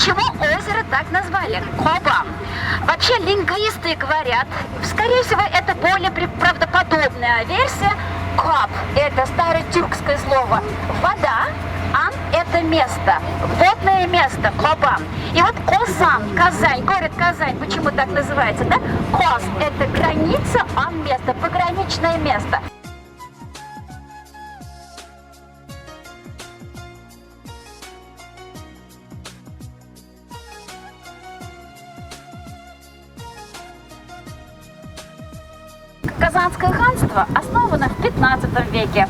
Почему озеро так назвали? Кобан. Вообще лингвисты говорят, скорее всего, это более правдоподобная версия. Коб – это старотюркское слово вода, ан – это место, водное место, Кобан. И вот Козан, Казань, город Казань, почему так называется, да? Коз – это граница, ан – место, пограничное место. Казанское ханство основано в 15 веке.